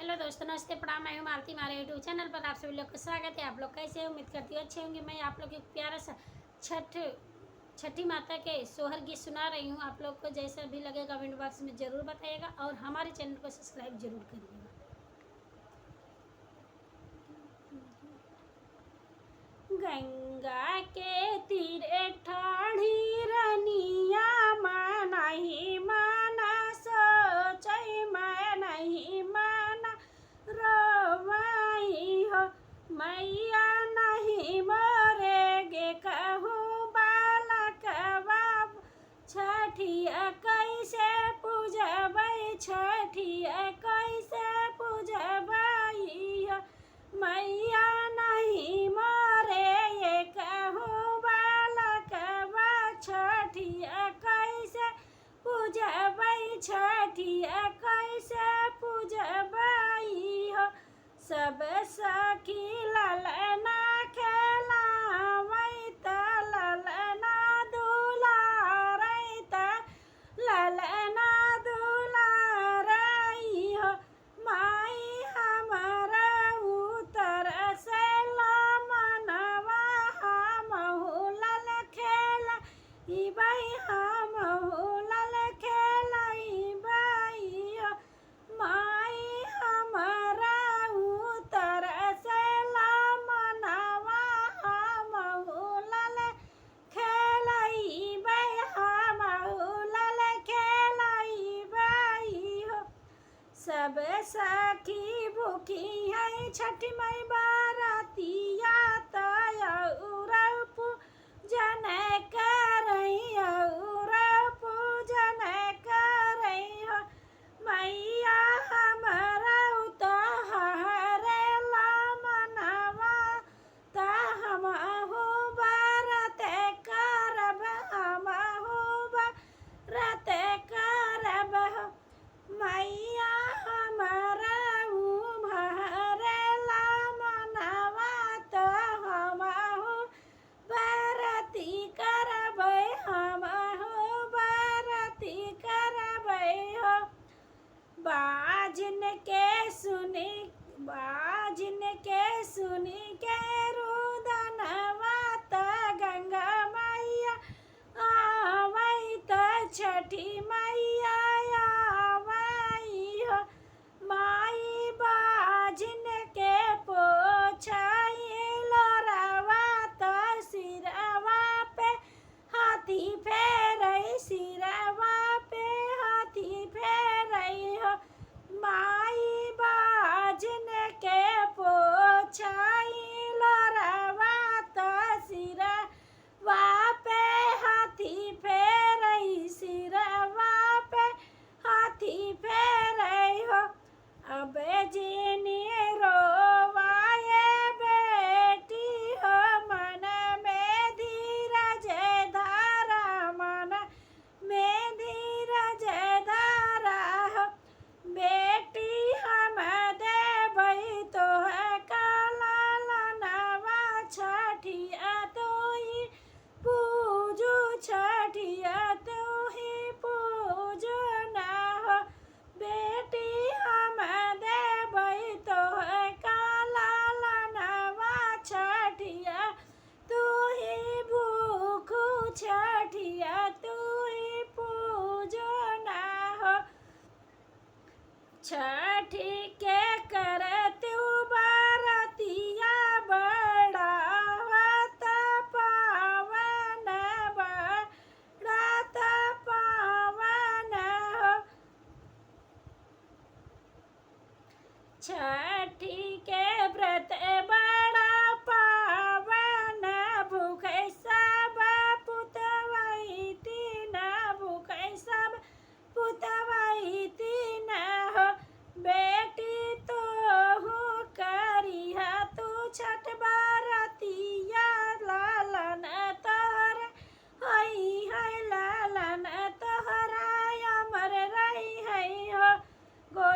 Hello दोस्तों, नमस्ते, प्रणाम। मैं हूँ मालती। हमारे यूट्यूब चैनल पर आप सभी लोग का स्वागत है। आप लोग कैसे हैं? उम्मीद करती हूँ अच्छे होंगे। मैं आप लोग एक प्यारा सा छठी माता के सोहर गीत सुना रही हूँ। आप लोग को जैसा भी लगे कमेंट बॉक्स में ज़रूर बताइएगा और हमारे चैनल को सब्सक्राइब जरूर करिएगा। गंगा के तीरे ठाढ़ी रनिया मनहि माना सोचै मनहि माना रोवाई हो मैया नहीं मोरे गे कहूँ बालक बाब छठिया कैसे पूजबै छठिया कैसे पूजबै हो मैया नहीं मोरे ये कहूँ बालक बा छठिया कैसे पूजबै छठिया कैसे पूजबै हो सब सखी ललना खेलावै त ललना दुलारै त ललना दुलारै हो माई हमारा उतर से मनवा हमहु लल खेला इबै हमहु लल खेला इबै हो माई हमारा उतर से मनवा हमहु लल खेला इबै हमहु लल खेला इबै हो सब सखी भूखी है छठ मई बारातिया तयउर पूजन करई और पूजन करई हो मैया हमारा उतहरे ला मनवा त हमहु बरत करब हमहु बरत करब हो मैया हमारा भरे ला मनवा त हमहु बरती करबै हमहु बरती करबै हो बाजिन के सुनी के रुदनवा त गंगा मैया आवै त छठी मैया आवै हो माई बाजिन के पोछै लोरवा त सिरवा पे हाथी फेरै सिरवा पे हाथी फेरै हो माई बाजिन के पोछै लोरवा त सिरवा पे हाथी फेरै सिरवा पे हाथी फेरै हो अब जिनी रोवाए बेटी हो मन में धीरज धारा मन में धीरज धारा हो बेटी हम देबै तोह काला लनवा छठिया तू ही पूजू छठिया तू ही पूजू ना हो बेटी हम देबै तोह काला लनवा छठिया तू ही भूखू छठिया तू ही पूजू ना हो छठी के करतु बारतिया बड़ा होत पावन बड़ा पावन हो छठी के व्रत बड़ा पावन भूखै सब पुतवै तीन भूखै सब पुतवै तीन हो बेटी तोहू करिहा तू छठ बारतिया लालन तोहर हई है लालन तोहरा अमर रही है हो गो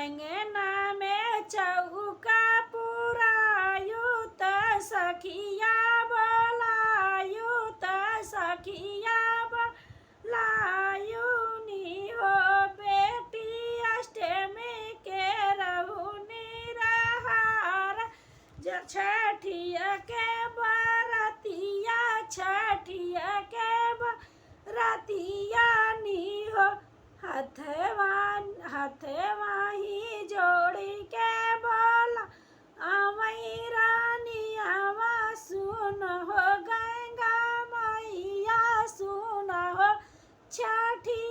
अंगना में चौका पुरायु त सखिया बोलायु त सखिया बोलायु नी हो बेटी अष्टमी के हथवा ही जोड़ी के बोला आवई रानियावा सुन हो गंगा मैया सुन हो छठी